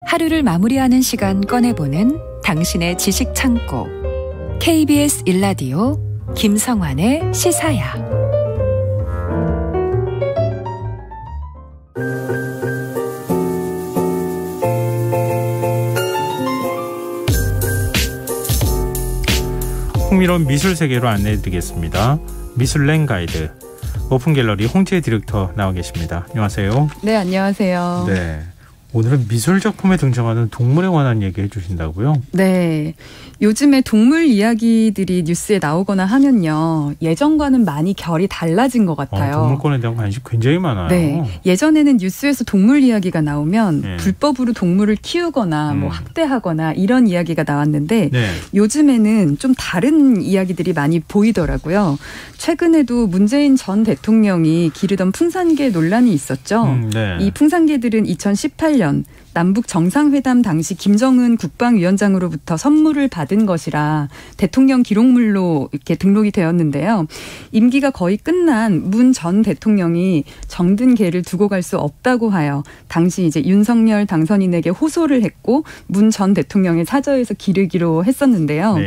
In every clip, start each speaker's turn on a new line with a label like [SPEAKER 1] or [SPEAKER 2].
[SPEAKER 1] 하루를 마무리하는 시간 꺼내보는 당신의 지식 창고. KBS 일라디오 김성환의 시사야.
[SPEAKER 2] 흥미로운 미술 세계로 안내해드리겠습니다. 미술랭 가이드 오픈갤러리 홍지혜 디렉터 나와 계십니다. 안녕하세요.
[SPEAKER 3] 네, 안녕하세요.
[SPEAKER 2] 네, 오늘은 미술 작품에 등장하는 동물에 관한 얘기 해주신다고요?
[SPEAKER 3] 네. 요즘에 동물 이야기들이 뉴스에 나오거나 하면요, 예전과는 많이 결이 달라진 것 같아요.
[SPEAKER 2] 동물권에 대한 관심 굉장히 많아요.
[SPEAKER 3] 네. 예전에는 뉴스에서 동물 이야기가 나오면 불법으로 동물을 키우거나 뭐 학대하거나 이런 이야기가 나왔는데 요즘에는 좀 다른 이야기들이 많이 보이더라고요. 최근에도 문재인 전 대통령이 기르던 풍산개 논란이 있었죠. 이 풍산개들은 2018년 남북 정상회담 당시 김정은 국방위원장으로부터 선물을 받은 것이라 대통령 기록물로 이렇게 등록이 되었는데요. 임기가 거의 끝난 문 전 대통령이 정든 개를 두고 갈 수 없다고 하여 당시 이제 윤석열 당선인에게 호소를 했고 문 전 대통령의 사저에서 기르기로 했었는데요.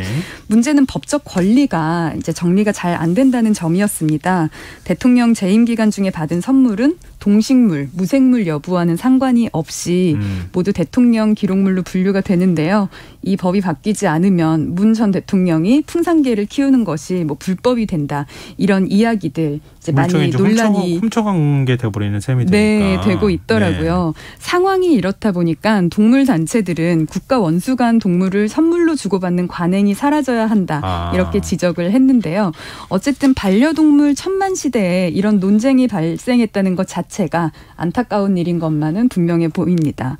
[SPEAKER 3] 문제는 법적 권리가 이제 정리가 잘 안 된다는 점이었습니다. 대통령 재임 기간 중에 받은 선물은 동식물, 무생물 여부와는 상관이 없이 모두 대통령 기록물로 분류가 되는데요. 이 법이 바뀌지 않으면 문 전 대통령이 풍산개를 키우는 것이 뭐 불법이 된다. 이런 이야기들 이제 많이 논란이
[SPEAKER 2] 훔쳐간 게 돼버리는 셈이 되니까.
[SPEAKER 3] 네, 되고 있더라고요. 상황이 이렇다 보니까 동물 단체들은 국가 원수 간 동물을 선물로 주고받는 관행이 사라져야 한다. 이렇게 지적을 했는데요. 어쨌든 반려동물 천만 시대에 이런 논쟁이 발생했다는 것 자체가 안타까운 일인 것만은 분명해 보입니다.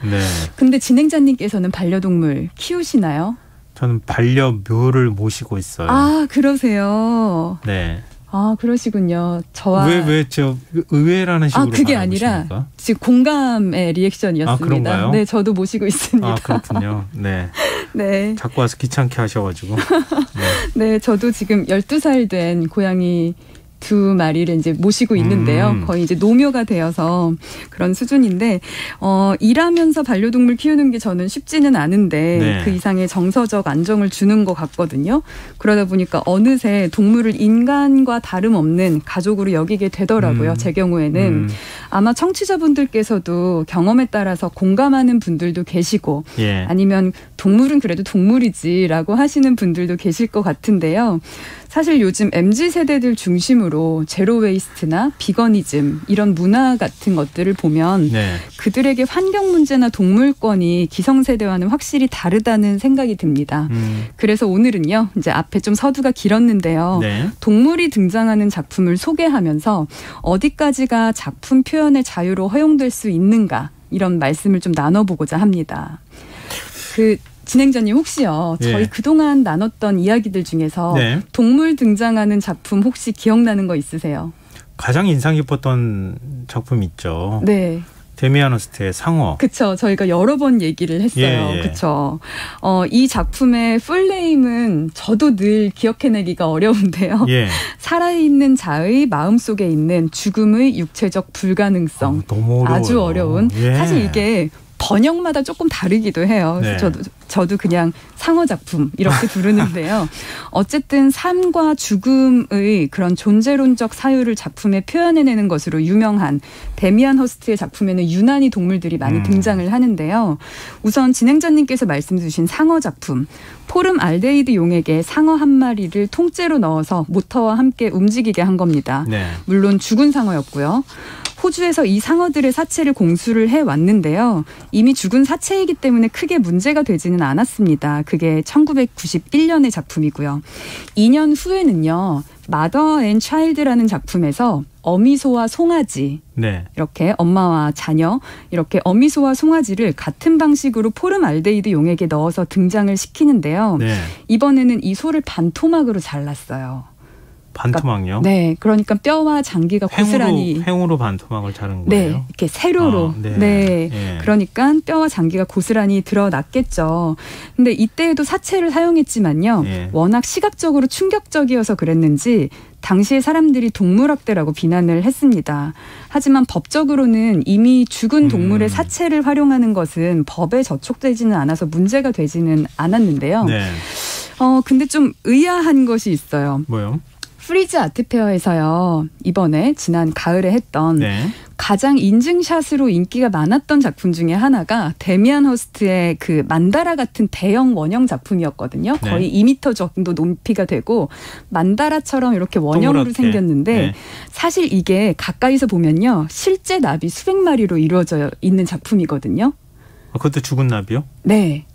[SPEAKER 3] 근데 진행자님께서는 반려동물 키우시나요?
[SPEAKER 2] 저는 반려묘를 모시고 있어요.
[SPEAKER 3] 아, 그러세요.
[SPEAKER 2] 네.
[SPEAKER 3] 아, 그러시군요. 저와
[SPEAKER 2] 왜 저 의외라는 식으로
[SPEAKER 3] 그게 아니라
[SPEAKER 2] 보십니까?
[SPEAKER 3] 지금 공감의 리액션이었습니다.
[SPEAKER 2] 그런가요?
[SPEAKER 3] 네, 저도 모시고 있습니다.
[SPEAKER 2] 그렇군요. 네.
[SPEAKER 3] 네.
[SPEAKER 2] 자꾸 와서 귀찮게 하셔가지고.
[SPEAKER 3] 네, 저도 지금 12살 된 고양이 2마리를 이제 모시고 있는데요. 거의 이제 노묘가 되어서 그런 수준인데, 일하면서 반려동물 키우는 게 저는 쉽지는 않은데 그 이상의 정서적 안정을 주는 것 같거든요. 그러다 보니까 어느새 동물을 인간과 다름없는 가족으로 여기게 되더라고요. 제 경우에는. 아마 청취자분들께서도 경험에 따라서 공감하는 분들도 계시고 아니면 동물은 그래도 동물이지라고 하시는 분들도 계실 것 같은데요. 사실 요즘 MZ세대들 중심으로 제로웨이스트나 비거니즘 이런 문화 같은 것들을 보면 그들에게 환경 문제나 동물권이 기성세대와는 확실히 다르다는 생각이 듭니다. 그래서 오늘은요, 이제 앞에 좀 서두가 길었는데요. 동물이 등장하는 작품을 소개하면서 어디까지가 작품 표현의 자유로 허용될 수 있는가 이런 말씀을 좀 나눠보고자 합니다. 진행자님 혹시요, 저희 그동안 나눴던 이야기들 중에서 동물 등장하는 작품 혹시 기억나는 거 있으세요?
[SPEAKER 2] 가장 인상 깊었던 작품 있죠.
[SPEAKER 3] 네.
[SPEAKER 2] 데미안 허스트의 상어.
[SPEAKER 3] 그렇죠. 저희가 여러 번 얘기를 했어요. 그렇죠. 이 작품의 풀네임은 저도 늘 기억해내기가 어려운데요. 살아있는 자의 마음속에 있는 죽음의 육체적 불가능성.
[SPEAKER 2] 너무 어려워요.
[SPEAKER 3] 아주 어려운. 사실 이게 번역마다 조금 다르기도 해요. 저도 그냥 상어 작품 이렇게 부르는데요. 어쨌든 삶과 죽음의 그런 존재론적 사유를 작품에 표현해내는 것으로 유명한 데미안 허스트의 작품에는 유난히 동물들이 많이 등장을 하는데요. 우선 진행자님께서 말씀 주신 상어 작품. 포름 알데히드 용에게 상어 한 마리를 통째로 넣어서 모터와 함께 움직이게 한 겁니다. 물론 죽은 상어였고요. 호주에서 이 상어들의 사체를 공수를 해왔는데요. 이미 죽은 사체이기 때문에 크게 문제가 되지는 않았습니다. 그게 1991년의 작품이고요. 2년 후에는요. 마더 앤 차일드라는 작품에서 어미소와 송아지 이렇게 엄마와 자녀 이렇게 어미소와 송아지를 같은 방식으로 포름 알데히드 용에게 넣어서 등장을 시키는데요. 이번에는 이 소를 반토막으로 잘랐어요.
[SPEAKER 2] 반토막요?
[SPEAKER 3] 네, 그러니까 뼈와 장기가 고스란히
[SPEAKER 2] 횡으로 반토막을 자른 거예요?
[SPEAKER 3] 네, 이렇게 세로로. 그러니까 뼈와 장기가 고스란히 드러났겠죠. 근데 이때에도 사체를 사용했지만요. 워낙 시각적으로 충격적이어서 그랬는지 당시에 사람들이 동물학대라고 비난을 했습니다. 하지만 법적으로는 이미 죽은 동물의 사체를 활용하는 것은 법에 저촉되지는 않아서 문제가 되지는 않았는데요.
[SPEAKER 2] 네.
[SPEAKER 3] 근데 좀 의아한 것이 있어요.
[SPEAKER 2] 뭐요?
[SPEAKER 3] 프리즈 아트페어에서요. 이번에 지난 가을에 했던
[SPEAKER 2] 네.
[SPEAKER 3] 가장 인증샷으로 인기가 많았던 작품 중에 하나가 데미안 허스트의 그 만다라 같은 대형 원형 작품이었거든요.
[SPEAKER 2] 네.
[SPEAKER 3] 거의 2m 정도 높이가 되고 만다라처럼 이렇게 원형으로
[SPEAKER 2] 동그랗게.
[SPEAKER 3] 생겼는데
[SPEAKER 2] 네.
[SPEAKER 3] 사실 이게 가까이서 보면요. 실제 나비 수백 마리로 이루어져 있는 작품이거든요.
[SPEAKER 2] 그것도 죽은 나비요?
[SPEAKER 3] 네.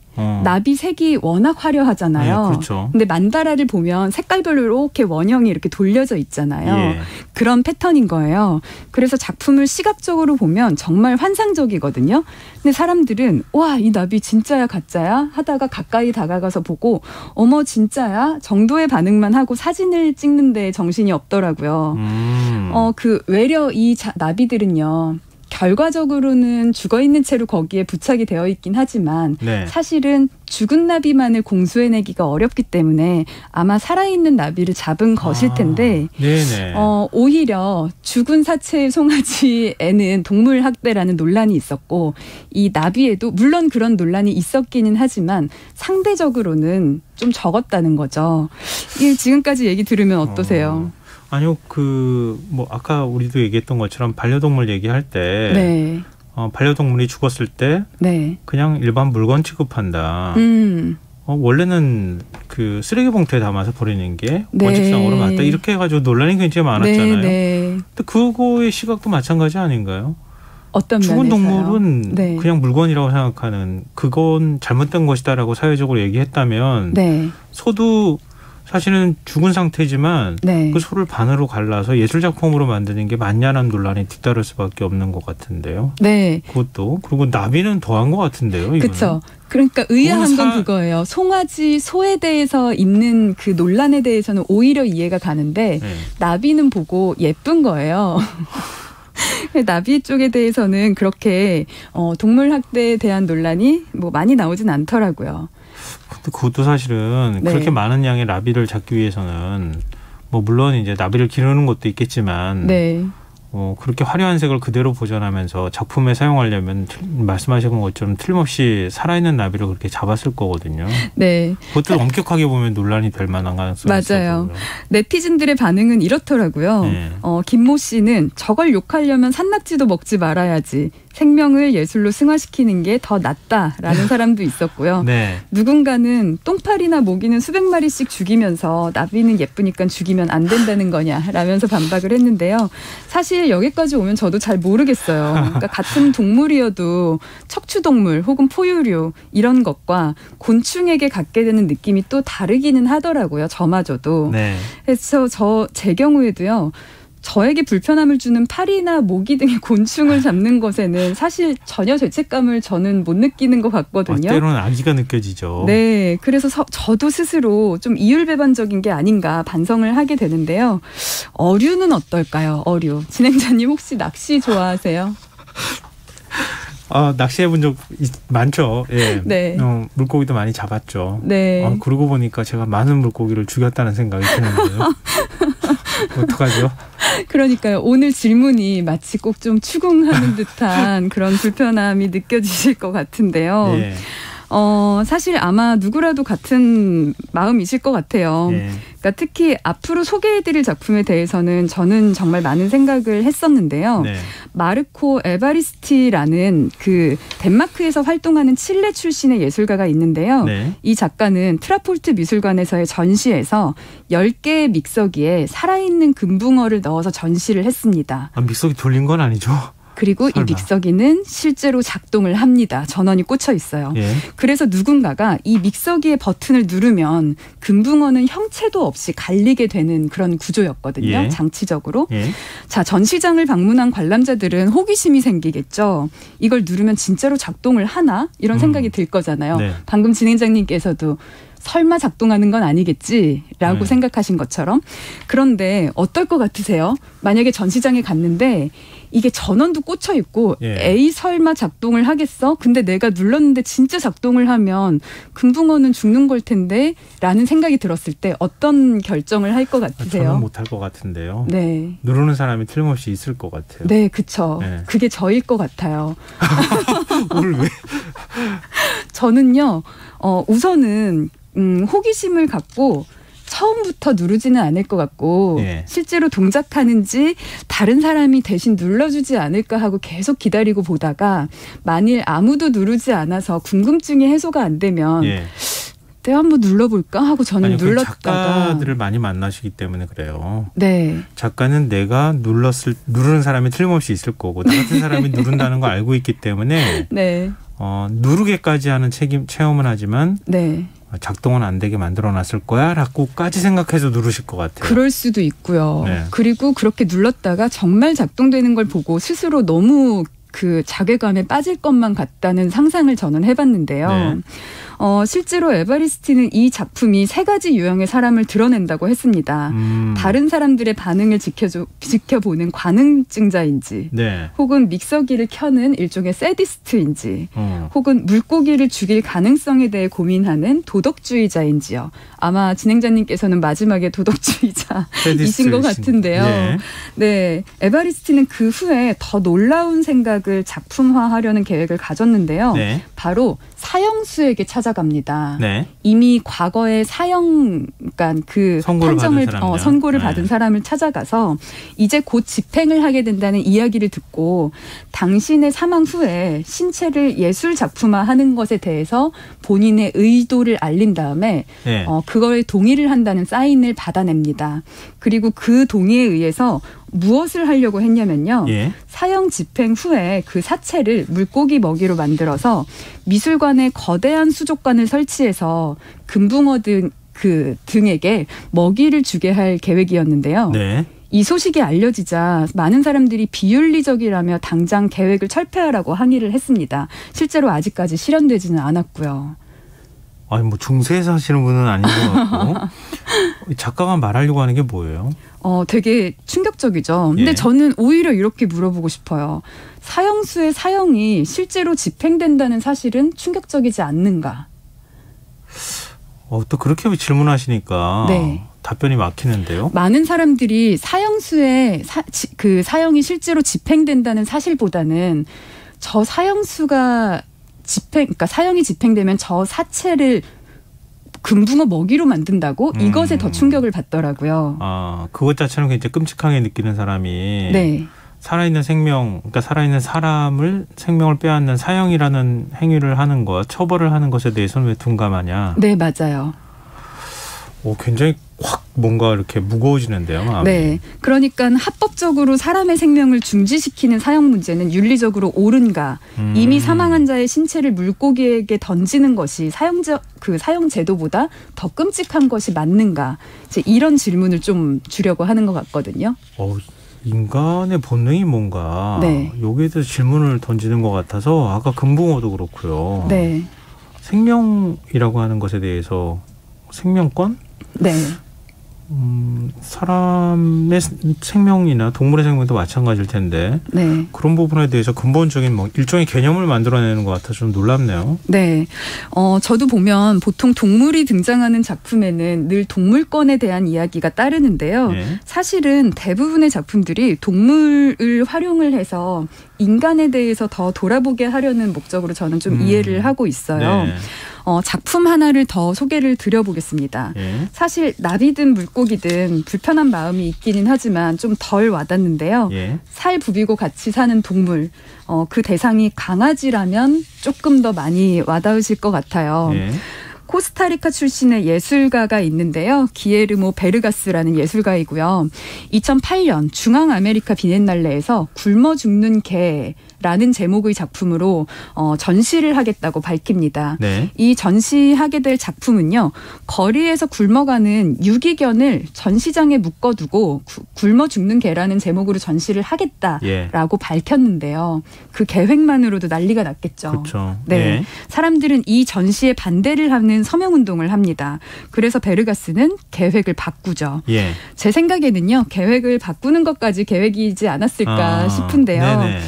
[SPEAKER 3] 나비 색이 워낙 화려하잖아요.
[SPEAKER 2] 네, 그렇죠.
[SPEAKER 3] 근데 만다라를 보면 색깔별로 이렇게 원형이 이렇게 돌려져 있잖아요.
[SPEAKER 2] 예.
[SPEAKER 3] 그런 패턴인 거예요. 그래서 작품을 시각적으로 보면 정말 환상적이거든요. 근데 사람들은 와, 이 나비 진짜야 가짜야 하다가 가까이 다가가서 보고 어머 진짜야 정도의 반응만 하고 사진을 찍는데 정신이 없더라고요. 외려 이 나비들은요. 결과적으로는 죽어있는 채로 거기에 부착이 되어 있긴 하지만
[SPEAKER 2] 네.
[SPEAKER 3] 사실은 죽은 나비만을 공수해내기가 어렵기 때문에 아마 살아있는 나비를 잡은 것일 텐데
[SPEAKER 2] 네네.
[SPEAKER 3] 오히려 죽은 사체의 송아지에는 동물학대라는 논란이 있었고 이 나비에도 물론 그런 논란이 있었기는 하지만 상대적으로는 좀 적었다는 거죠. 지금까지 얘기 들으면 어떠세요?
[SPEAKER 2] 아니요, 아까 우리도 얘기했던 것처럼 반려동물 얘기할 때,
[SPEAKER 3] 네.
[SPEAKER 2] 반려동물이 죽었을 때,
[SPEAKER 3] 네.
[SPEAKER 2] 그냥 일반 물건 취급한다. 원래는 그 쓰레기 봉투에 담아서 버리는 게
[SPEAKER 3] 네.
[SPEAKER 2] 원칙상으로 맞다. 이렇게 해가지고 논란이 굉장히 많았잖아요.
[SPEAKER 3] 네.
[SPEAKER 2] 근데 그거의 시각도 마찬가지 아닌가요?
[SPEAKER 3] 어떤
[SPEAKER 2] 죽은
[SPEAKER 3] 면에서요?
[SPEAKER 2] 동물은
[SPEAKER 3] 네.
[SPEAKER 2] 그냥 물건이라고 생각하는 그건 잘못된 것이다라고 사회적으로 얘기했다면
[SPEAKER 3] 네.
[SPEAKER 2] 소도 사실은 죽은 상태지만
[SPEAKER 3] 네.
[SPEAKER 2] 그 소를 반으로 갈라서 예술작품으로 만드는 게 맞냐는 논란이 뒤따를 수밖에 없는 것 같은데요.
[SPEAKER 3] 네.
[SPEAKER 2] 그것도. 그리고 나비는 더한 것 같은데요.
[SPEAKER 3] 그렇죠. 그러니까 의아한 건 그거예요. 송아지, 소에 대해서 있는 그 논란에 대해서는 오히려 이해가 가는데
[SPEAKER 2] 네.
[SPEAKER 3] 나비는 보고 예쁜 거예요. 나비 쪽에 대해서는 그렇게 동물 학대에 대한 논란이 많이 나오진 않더라고요.
[SPEAKER 2] 근데 그것도 사실은
[SPEAKER 3] 네.
[SPEAKER 2] 그렇게 많은 양의 나비를 잡기 위해서는 물론 이제 나비를 기르는 것도 있겠지만
[SPEAKER 3] 네.
[SPEAKER 2] 그렇게 화려한 색을 그대로 보존하면서 작품에 사용하려면 말씀하신 것처럼 틀림없이 살아있는 나비를 그렇게 잡았을 거거든요.
[SPEAKER 3] 네.
[SPEAKER 2] 그것도 엄격하게 보면 논란이 될 만한 가능성이
[SPEAKER 3] 맞아요.
[SPEAKER 2] 있어요.
[SPEAKER 3] 네티즌들의 반응은 이렇더라고요.
[SPEAKER 2] 네.
[SPEAKER 3] 김모 씨는 저걸 욕하려면 산낙지도 먹지 말아야지. 생명을 예술로 승화시키는 게 더 낫다라는 사람도 있었고요.
[SPEAKER 2] 네.
[SPEAKER 3] 누군가는 똥파리나 모기는 수백 마리씩 죽이면서 나비는 예쁘니까 죽이면 안 된다는 거냐라면서 반박을 했는데요. 사실 여기까지 오면 저도 잘 모르겠어요. 그러니까 같은 동물이어도 척추동물 혹은 포유류 이런 것과 곤충에게 갖게 되는 느낌이 또 다르기는 하더라고요. 저마저도.
[SPEAKER 2] 네.
[SPEAKER 3] 그래서 제 경우에도요. 저에게 불편함을 주는 파리나 모기 등의 곤충을 잡는 것에는 사실 전혀 죄책감을 저는 못 느끼는 것 같거든요.
[SPEAKER 2] 때로는 악의가 느껴지죠.
[SPEAKER 3] 네. 그래서 저도 스스로 좀 이율배반적인 게 아닌가 반성을 하게 되는데요. 어류는 어떨까요? 어류. 진행자님 혹시 낚시 좋아하세요?
[SPEAKER 2] 낚시해본 적 많죠. 예.
[SPEAKER 3] 네.
[SPEAKER 2] 물고기도 많이 잡았죠.
[SPEAKER 3] 네.
[SPEAKER 2] 그러고 보니까 제가 많은 물고기를 죽였다는 생각이 드는데요. 어떡하죠?
[SPEAKER 3] 그러니까요. 오늘 질문이 마치 꼭 좀 추궁하는 듯한 그런 불편함이 느껴지실 것 같은데요.
[SPEAKER 2] 예.
[SPEAKER 3] 사실 아마 누구라도 같은 마음이실 것 같아요.
[SPEAKER 2] 예.
[SPEAKER 3] 그러니까 특히 앞으로 소개해드릴 작품에 대해서는 저는 정말 많은 생각을 했었는데요.
[SPEAKER 2] 네.
[SPEAKER 3] 마르코 에바리스티라는 그 덴마크에서 활동하는 칠레 출신의 예술가가 있는데요.
[SPEAKER 2] 네.
[SPEAKER 3] 이 작가는 트라폴트 미술관에서의 전시에서 10개의 믹서기에 살아있는 금붕어를 넣어서 전시를 했습니다.
[SPEAKER 2] 믹서기 돌린 건 아니죠?
[SPEAKER 3] 그리고
[SPEAKER 2] 설마.
[SPEAKER 3] 이 믹서기는 실제로 작동을 합니다. 전원이 꽂혀 있어요.
[SPEAKER 2] 예.
[SPEAKER 3] 그래서 누군가가 이 믹서기의 버튼을 누르면 금붕어는 형체도 없이 갈리게 되는 그런 구조였거든요.
[SPEAKER 2] 예.
[SPEAKER 3] 장치적으로.
[SPEAKER 2] 예.
[SPEAKER 3] 자, 전시장을 방문한 관람자들은 호기심이 생기겠죠. 이걸 누르면 진짜로 작동을 하나? 이런 생각이 들 거잖아요.
[SPEAKER 2] 네.
[SPEAKER 3] 방금 진행자님께서도 설마 작동하는 건 아니겠지라고 생각하신 것처럼. 그런데 어떨 것 같으세요? 만약에 전시장에 갔는데 이게 전원도 꽂혀 있고 에이 설마 작동을 하겠어? 근데 내가 눌렀는데 진짜 작동을 하면 금붕어는 죽는 걸 텐데 라는 생각이 들었을 때 어떤 결정을 할 것 같으세요?
[SPEAKER 2] 저는 못할 것 같은데요.
[SPEAKER 3] 네.
[SPEAKER 2] 누르는 사람이 틀림없이 있을 것 같아요.
[SPEAKER 3] 네, 그쵸. 그게 저일 것 같아요.
[SPEAKER 2] 오늘 왜?
[SPEAKER 3] 저는요. 우선은 호기심을 갖고 처음부터 누르지는 않을 것 같고 실제로 동작하는지 다른 사람이 대신 눌러주지 않을까 하고 계속 기다리고 보다가 만일 아무도 누르지 않아서 궁금증이 해소가 안 되면 내가 한번 눌러볼까 하고 저는 눌렀다가.
[SPEAKER 2] 작가들을 많이 만나시기 때문에 그래요.
[SPEAKER 3] 네.
[SPEAKER 2] 작가는 내가 누르는 사람이 틀림없이 있을 거고 나 같은 사람이 누른다는 거 알고 있기 때문에 누르게까지 하는 체험은 하지만 작동은 안 되게 만들어놨을 거야 라고까지 생각해서 누르실 것 같아요.
[SPEAKER 3] 그럴 수도 있고요. 그리고 그렇게 눌렀다가 정말 작동되는 걸 보고 스스로 너무 그 자괴감에 빠질 것만 같다는 상상을 저는 해봤는데요. 실제로 에바리스티는 이 작품이 3가지 유형의 사람을 드러낸다고 했습니다. 다른 사람들의 반응을 지켜보는 관응증자인지 혹은 믹서기를 켜는 일종의 세디스트인지 혹은 물고기를 죽일 가능성에 대해 고민하는 도덕주의자인지요. 아마 진행자님께서는 마지막에 도덕주의자이신 것 같은데요. 네, 에바리스티는 그 후에 더 놀라운 생각을 작품화하려는 계획을 가졌는데요. 바로 사형수에게 찾아갑니다. 이미 과거에 그러니까 그 선고를 받은 사람을 찾아가서 이제 곧 집행을 하게 된다는 이야기를 듣고 당신의 사망 후에 신체를 예술 작품화하는 것에 대해서 본인의 의도를 알린 다음에 그거에 동의를 한다는 사인을 받아냅니다. 그리고 그 동의에 의해서 무엇을 하려고 했냐면요. 사형 집행 후에 그 사체를 물고기 먹이로 만들어서 미술관에 거대한 수족관을 설치해서 금붕어 등에게 먹이를 주게 할 계획이었는데요. 이 소식이 알려지자 많은 사람들이 비윤리적이라며 당장 계획을 철폐하라고 항의를 했습니다. 실제로 아직까지 실현되지는 않았고요.
[SPEAKER 2] 아니 뭐 중세에 사시는 분은 아닌 것 같고 작가가 말하려고 하는 게 뭐예요?
[SPEAKER 3] 되게 충격적이죠. 근데 저는 오히려 이렇게 물어보고 싶어요. 사형수의 사형이 실제로 집행된다는 사실은 충격적이지 않는가?
[SPEAKER 2] 또 그렇게 질문하시니까 답변이 막히는데요.
[SPEAKER 3] 많은 사람들이 사형수의 그 사형이 실제로 집행된다는 사실보다는 저 사형수가 그러니까 사형이 집행되면 저 사체를 금붕어 먹이로 만든다고 이것에 더 충격을 받더라고요.
[SPEAKER 2] 그것 자체는 굉장히 끔찍하게 느끼는 사람이 살아있는 생명, 그러니까 살아있는 사람을 생명을 빼앗는 사형이라는 행위를 하는 것, 처벌을 하는 것에 대해서는 왜 둔감하냐?
[SPEAKER 3] 네, 맞아요.
[SPEAKER 2] 굉장히 확 뭔가 이렇게 무거워지는데요, 마음이.
[SPEAKER 3] 네, 그러니까 합법적으로 사람의 생명을 중지시키는 사형 문제는 윤리적으로 옳은가? 이미 사망한 자의 신체를 물고기에게 던지는 것이 사형 제도보다 더 끔찍한 것이 맞는가? 이제 이런 질문을 좀 주려고 하는 것 같거든요.
[SPEAKER 2] 인간의 본능이 뭔가 여기에 대해서 질문을 던지는 것 같아서 아까 금붕어도 그렇고요. 생명이라고 하는 것에 대해서 생명권? 사람의 생명이나 동물의 생명도 마찬가지일 텐데 그런 부분에 대해서 근본적인 일종의 개념을 만들어내는 것 같아서 좀 놀랍네요.
[SPEAKER 3] 저도 보면 보통 동물이 등장하는 작품에는 늘 동물권에 대한 이야기가 따르는데요. 사실은 대부분의 작품들이 동물을 활용을 해서 인간에 대해서 더 돌아보게 하려는 목적으로 저는 좀 이해를 하고 있어요. 작품 하나를 더 소개를 드려보겠습니다. 사실 나비든 물고기든 불편한 마음이 있기는 하지만 좀 덜 와닿는데요. 살 부비고 같이 사는 동물, 그 대상이 강아지라면 조금 더 많이 와닿으실 것 같아요. 코스타리카 출신의 예술가가 있는데요. 기에르모 베르가스라는 예술가이고요. 2008년 중앙아메리카 비엔날레에서 굶어 죽는 개라는 제목의 작품으로 전시를 하겠다고 밝힙니다. 이 전시하게 될 작품은요. 거리에서 굶어가는 유기견을 전시장에 묶어두고 굶어 죽는 개라는 제목으로 전시를 하겠다라고 밝혔는데요. 그 계획만으로도 난리가 났겠죠.
[SPEAKER 2] 그렇죠.
[SPEAKER 3] 사람들은 이 전시에 반대를 하는 반대하는 서명운동을 합니다. 그래서 베르가스는 계획을 바꾸죠.
[SPEAKER 2] 예.
[SPEAKER 3] 제 생각에는요. 계획을 바꾸는 것까지 계획이지 않았을까 싶은데요.
[SPEAKER 2] 네네.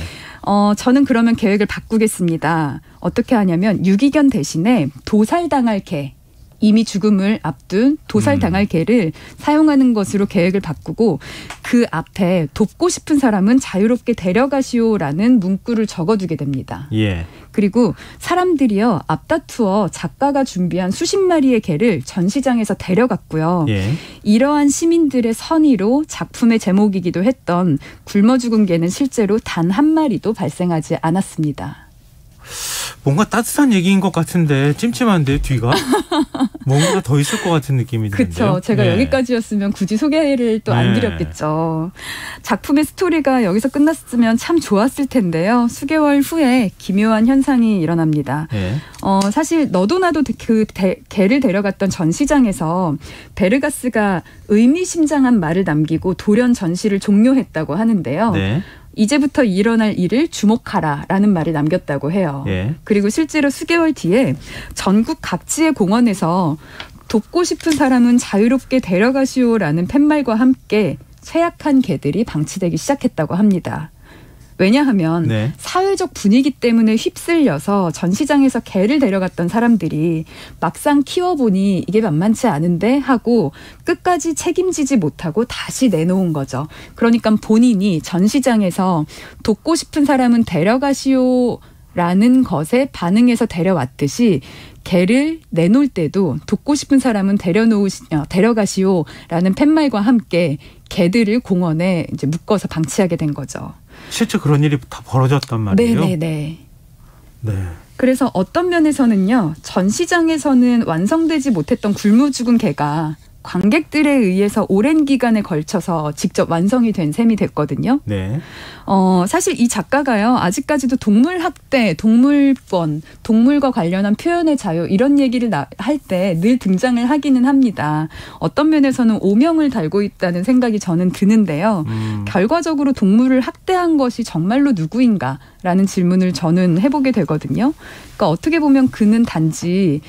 [SPEAKER 3] 저는 그러면 계획을 바꾸겠습니다. 어떻게 하냐면 유기견 대신에 도살당할 개, 이미 죽음을 앞둔 도살당할 개를 사용하는 것으로 계획을 바꾸고 그 앞에 돕고 싶은 사람은 자유롭게 데려가시오라는 문구를 적어두게 됩니다.
[SPEAKER 2] 예.
[SPEAKER 3] 그리고 사람들이요 앞다투어 작가가 준비한 수십 마리의 개를 전시장에서 데려갔고요.
[SPEAKER 2] 예.
[SPEAKER 3] 이러한 시민들의 선의로 작품의 제목이기도 했던 굶어 죽은 개는 실제로 단 한 마리도 발생하지 않았습니다.
[SPEAKER 2] 뭔가 따뜻한 얘기인 것 같은데 찜찜한데 뒤가 뭔가 더 있을 것 같은 느낌이 드는데요.
[SPEAKER 3] 그렇죠. 제가 여기까지였으면 굳이 소개를 또 안 드렸겠죠. 작품의 스토리가 여기서 끝났으면 참 좋았을 텐데요. 수개월 후에 기묘한 현상이 일어납니다. 사실 너도 나도 그 개를 데려갔던 전시장에서 베르가스가 의미심장한 말을 남기고 돌연 전시를 종료했다고 하는데요.
[SPEAKER 2] 네.
[SPEAKER 3] 이제부터 일어날 일을 주목하라라는 말을 남겼다고 해요.
[SPEAKER 2] 예.
[SPEAKER 3] 그리고 실제로 수개월 뒤에 전국 각지의 공원에서 돕고 싶은 사람은 자유롭게 데려가시오라는 팻말과 함께 쇠약한 개들이 방치되기 시작했다고 합니다. 왜냐하면
[SPEAKER 2] 네.
[SPEAKER 3] 사회적 분위기 때문에 휩쓸려서 전시장에서 개를 데려갔던 사람들이 막상 키워보니 이게 만만치 않은데 하고 끝까지 책임지지 못하고 다시 내놓은 거죠. 그러니까 본인이 전시장에서 돕고 싶은 사람은 데려가시오라는 것에 반응해서 데려왔듯이 개를 내놓을 때도 돕고 싶은 사람은 데려가시오라는 팻말과 함께 개들을 공원에 이제 묶어서 방치하게 된 거죠.
[SPEAKER 2] 실제 그런 일이 다 벌어졌단 말이에요.
[SPEAKER 3] 네네네.
[SPEAKER 2] 네.
[SPEAKER 3] 그래서 어떤 면에서는요. 전시장에서는 완성되지 못했던 굶어 죽은 개가 관객들에 의해서 오랜 기간에 걸쳐서 직접 완성이 된 셈이 됐거든요.
[SPEAKER 2] 네.
[SPEAKER 3] 사실 이 작가가요. 아직까지도 동물 학대, 동물권, 동물과 관련한 표현의 자유 이런 얘기를 할 때 늘 등장을 하기는 합니다. 어떤 면에서는 오명을 달고 있다는 생각이 저는 드는데요. 결과적으로 동물을 학대한 것이 정말로 누구인가라는 질문을 저는 해보게 되거든요. 그러니까 어떻게 보면 그는 단지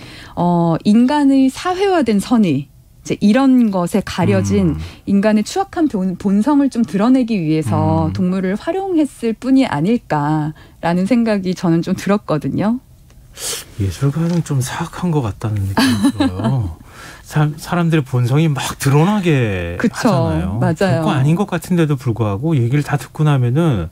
[SPEAKER 3] 인간의 사회화된 선의 이제 이런 것에 가려진 인간의 추악한 본성을 좀 드러내기 위해서 동물을 활용했을 뿐이 아닐까라는 생각이 저는 좀 들었거든요.
[SPEAKER 2] 예술가는 좀 사악한 것 같다는 느낌이 들어요. 사람들의 본성이 막 드러나게 하잖아요.
[SPEAKER 3] 맞아요.
[SPEAKER 2] 별거 아닌 것 같은데도 불구하고 얘기를 다 듣고 나면은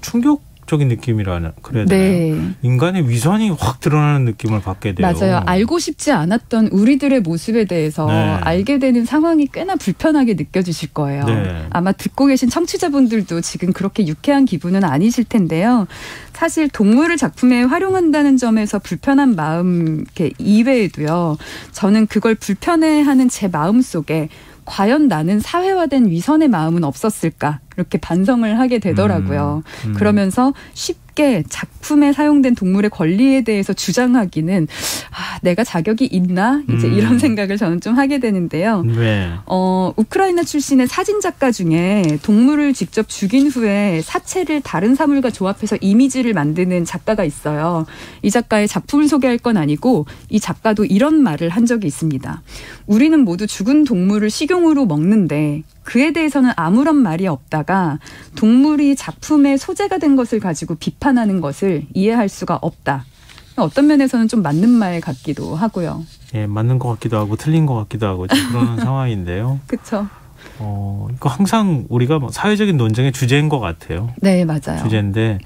[SPEAKER 2] 충격적인 느낌이라는 그래야 되나요?
[SPEAKER 3] 네.
[SPEAKER 2] 인간의 위선이 확 드러나는 느낌을 받게 돼요.
[SPEAKER 3] 맞아요. 알고 싶지 않았던 우리들의 모습에 대해서 알게 되는 상황이 꽤나 불편하게 느껴지실 거예요.
[SPEAKER 2] 네.
[SPEAKER 3] 아마 듣고 계신 청취자분들도 지금 그렇게 유쾌한 기분은 아니실 텐데요. 사실 동물을 작품에 활용한다는 점에서 불편한 마음 이외에도요. 저는 그걸 불편해하는 제 마음 속에 과연 나는 사회화된 위선의 마음은 없었을까? 이렇게 반성을 하게 되더라고요. 그러면서 쉽게 작품에 사용된 동물의 권리에 대해서 주장하기는 내가 자격이 있나? 이제 이런 생각을 저는 좀 하게 되는데요.
[SPEAKER 2] 네.
[SPEAKER 3] 우크라이나 출신의 사진작가 중에 동물을 직접 죽인 후에 사체를 다른 사물과 조합해서 이미지를 만드는 작가가 있어요. 이 작가의 작품을 소개할 건 아니고 이 작가도 이런 말을 한 적이 있습니다. 우리는 모두 죽은 동물을 식용으로 먹는데 그에 대해서는 아무런 말이 없다가 동물이 작품의 소재가 된 것을 가지고 비판하는 것을 이해할 수가 없다. 어떤 면에서는 좀 맞는 말 같기도 하고요.
[SPEAKER 2] 예, 맞는 것 같기도 하고 틀린 것 같기도 하고 그런 상황인데요.
[SPEAKER 3] 그렇죠.
[SPEAKER 2] 이거 항상 우리가 사회적인 논쟁의 주제인 것 같아요.
[SPEAKER 3] 네, 맞아요.
[SPEAKER 2] 주제인데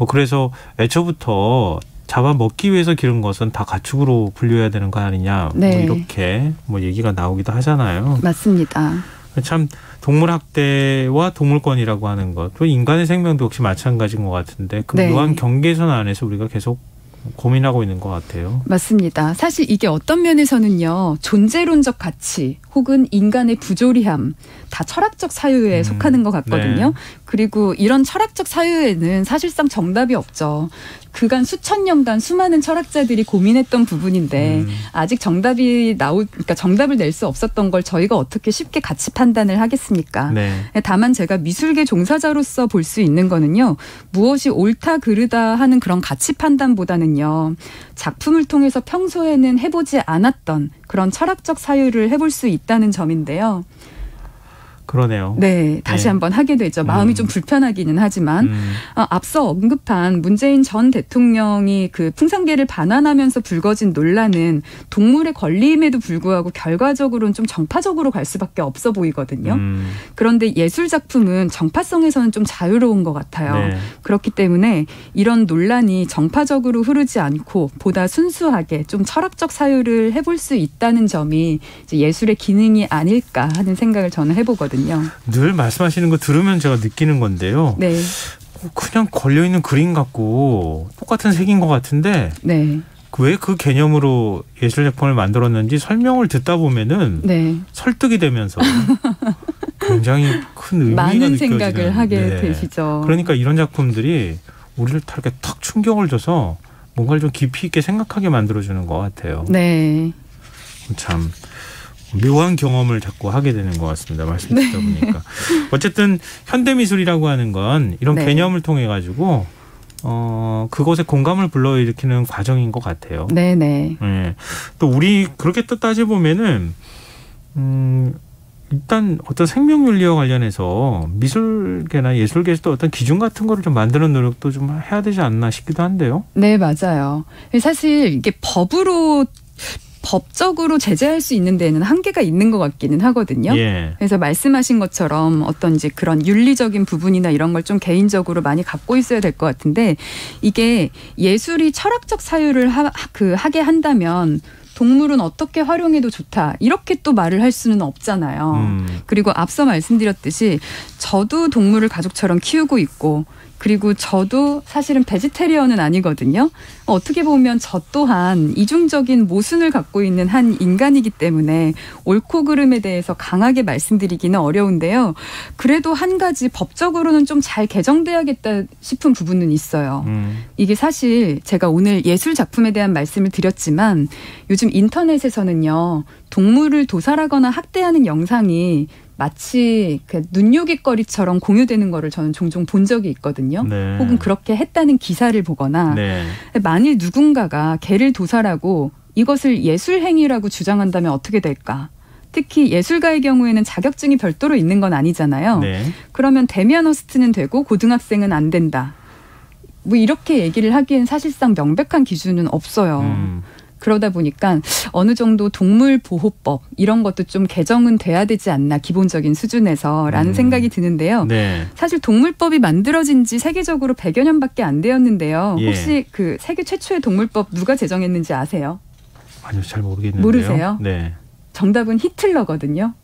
[SPEAKER 2] 그래서 애초부터 잡아먹기 위해서 기른 것은 다 가축으로 분류해야 되는 거 아니냐.
[SPEAKER 3] 네.
[SPEAKER 2] 이렇게 얘기가 나오기도 하잖아요.
[SPEAKER 3] 맞습니다.
[SPEAKER 2] 참 동물 학대와 동물권이라고 하는 것, 또 인간의 생명도 역시 마찬가지인 것 같은데 그 묘한 경계선 안에서 우리가 계속 고민하고 있는 것 같아요.
[SPEAKER 3] 맞습니다. 사실 이게 어떤 면에서는요. 존재론적 가치 혹은 인간의 부조리함, 다 철학적 사유에 속하는 것 같거든요. 네. 그리고 이런 철학적 사유에는 사실상 정답이 없죠. 그간 수천 년간 수많은 철학자들이 고민했던 부분인데 아직 그러니까 정답을 낼 수 없었던 걸 저희가 어떻게 쉽게 가치 판단을 하겠습니까? 네. 다만 제가 미술계 종사자로서 볼 수 있는 거는요. 무엇이 옳다 그르다 하는 그런 가치 판단보다는요. 작품을 통해서 평소에는 해보지 않았던 그런 철학적 사유를 해볼 수 있다는 점인데요.
[SPEAKER 2] 그러네요.
[SPEAKER 3] 네, 다시 한번 하게 되죠. 마음이 좀 불편하기는 하지만 앞서 언급한 문재인 전 대통령이 그 풍산계를 반환하면서 불거진 논란은 동물의 권리임에도 불구하고 결과적으로는 좀 정파적으로 갈 수밖에 없어 보이거든요. 그런데 예술 작품은 정파성에서는 좀 자유로운 것 같아요. 네. 그렇기 때문에 이런 논란이 정파적으로 흐르지 않고 보다 순수하게 좀 철학적 사유를 해볼 수 있다는 점이 이제 예술의 기능이 아닐까 하는 생각을 저는 해보거든요.
[SPEAKER 2] 늘 말씀하시는 거 들으면 제가 느끼는 건데요. 네. 그냥 걸려있는 그림 같고 똑같은 색인 것 같은데 네. 왜 그 개념으로 예술작품을 만들었는지 설명을 듣다 보면은 네. 설득이 되면서 굉장히 큰 의미가
[SPEAKER 3] 많은
[SPEAKER 2] 느껴지는.
[SPEAKER 3] 생각을 하게 되시죠.
[SPEAKER 2] 그러니까 이런 작품들이 우리를 이렇게 탁 충격을 줘서 뭔가를 좀 깊이 있게 생각하게 만들어주는 것 같아요. 네. 참. 묘한 경험을 자꾸 하게 되는 것 같습니다. 말씀 듣다 보니까. 어쨌든 현대미술이라고 하는 건 이런 네. 개념을 통해 가지고 그것에 공감을 불러일으키는 과정인 것 같아요. 네네. 네. 또 우리 그렇게 또 따져보면은 일단 어떤 생명윤리와 관련해서 미술계나 예술계에서도 어떤 기준 같은 거를 좀 만드는 노력도 좀 해야 되지 않나 싶기도 한데요.
[SPEAKER 3] 네, 맞아요. 사실 이게 법적으로 제재할 수 있는 데는 한계가 있는 것 같기는 하거든요. 예. 그래서 말씀하신 것처럼 어떤 이제 그런 윤리적인 부분이나 이런 걸 좀 개인적으로 많이 갖고 있어야 될 것 같은데 이게 예술이 철학적 사유를 하게 한다면 동물은 어떻게 활용해도 좋다. 이렇게 또 말을 할 수는 없잖아요. 그리고 앞서 말씀드렸듯이 저도 동물을 가족처럼 키우고 있고 그리고 저도 사실은 베지테리언은 아니거든요. 어떻게 보면 저 또한 이중적인 모순을 갖고 있는 한 인간이기 때문에 옳고 그름에 대해서 강하게 말씀드리기는 어려운데요. 그래도 한 가지 법적으로는 좀 잘 개정돼야겠다 싶은 부분은 있어요. 이게 사실 제가 오늘 예술 작품에 대한 말씀을 드렸지만 요즘 인터넷에서는요. 동물을 도살하거나 학대하는 영상이 마치 그 눈요깃거리처럼 공유되는 거를 저는 종종 본 적이 있거든요. 네. 혹은 그렇게 했다는 기사를 보거나 네. 만일 누군가가 개를 도살하고 이것을 예술행위라고 주장한다면 어떻게 될까? 특히 예술가의 경우에는 자격증이 별도로 있는 건 아니잖아요. 네. 그러면 대면 호스트는 되고 고등학생은 안 된다. 뭐 이렇게 얘기를 하기엔 사실상 명백한 기준은 없어요. 그러다 보니까 어느 정도 동물보호법 이런 것도 좀 개정은 돼야 되지 않나 기본적인 수준에서라는 생각이 드는데요. 네. 사실 동물법이 만들어진 지 세계적으로 100여 년밖에 안 되었는데요. 예. 혹시 그 세계 최초의 동물법 누가 제정했는지 아세요?
[SPEAKER 2] 아니요. 잘 모르겠는데요.
[SPEAKER 3] 모르세요?
[SPEAKER 2] 네.
[SPEAKER 3] 정답은 히틀러거든요.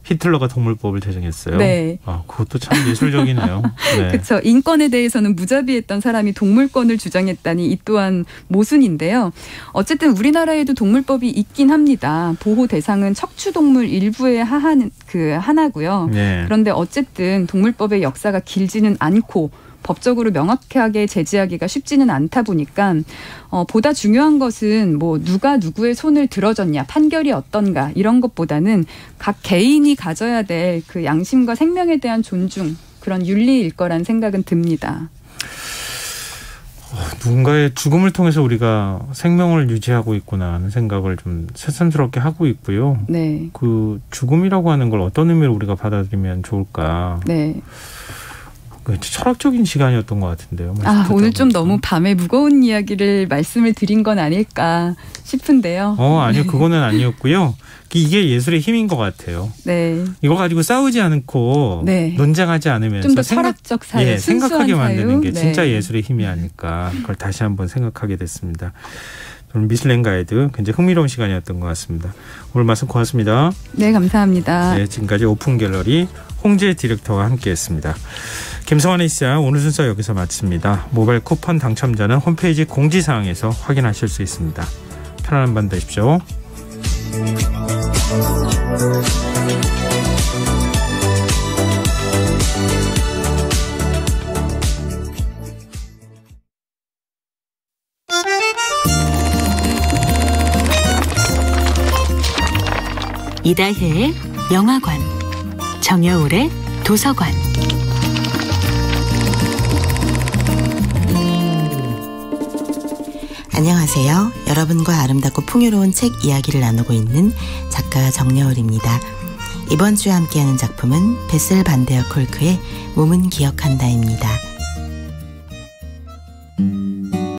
[SPEAKER 2] 히틀러가 동물법을 제정했어요. 네. 아, 그것도 참 예술적이네요. 네.
[SPEAKER 3] 그렇죠. 인권에 대해서는 무자비했던 사람이 동물권을 주장했다니 이 또한 모순인데요. 어쨌든 우리나라에도 동물법이 있긴 합니다. 보호 대상은 척추동물 일부에 하나고요. 네. 그런데 어쨌든 동물법의 역사가 길지는 않고 법적으로 명확하게 제지하기가 쉽지는 않다 보니까 보다 중요한 것은 뭐 누가 누구의 손을 들어줬냐, 판결이 어떤가 이런 것보다는 각 개인이 가져야 될 그 양심과 생명에 대한 존중, 그런 윤리일 거란 생각은 듭니다.
[SPEAKER 2] 누군가의 죽음을 통해서 우리가 생명을 유지하고 있구나 하는 생각을 좀 새삼스럽게 하고 있고요. 네. 그 죽음이라고 하는 걸 어떤 의미로 우리가 받아들이면 좋을까. 네. 철학적인 시간이었던 것 같은데요.
[SPEAKER 3] 오늘 좀 너무 밤에 무거운 이야기를 말씀을 드린 건 아닐까 싶은데요.
[SPEAKER 2] 아니요. 그거는 아니었고요. 이게 예술의 힘인 것 같아요. 네. 이거 가지고 싸우지 않고 네. 논쟁하지 않으면서
[SPEAKER 3] 좀 더 철학적 사유,
[SPEAKER 2] 생각하게 만드는 게
[SPEAKER 3] 네.
[SPEAKER 2] 진짜 예술의 힘이 아닐까. 그걸 다시 한번 생각하게 됐습니다. 저는 미슐랭 가이드 굉장히 흥미로운 시간이었던 것 같습니다. 오늘 말씀 고맙습니다.
[SPEAKER 3] 네, 감사합니다.
[SPEAKER 2] 네, 지금까지 오픈 갤러리 홍재 디렉터와 함께했습니다. 김성환의 시사 오늘 순서 여기서 마칩니다. 모바일 쿠폰 당첨자는 홈페이지 공지사항에서 확인하실 수 있습니다. 편안한 밤 되십시오.
[SPEAKER 4] 이다혜의 영화관, 정여울의 도서관.
[SPEAKER 5] 안녕하세요. 여러분과 아름답고 풍요로운 책 이야기를 나누고 있는 작가 정여울입니다. 이번 주에 함께하는 작품은 베슬 반데어 콜크의 몸은 기억한다입니다.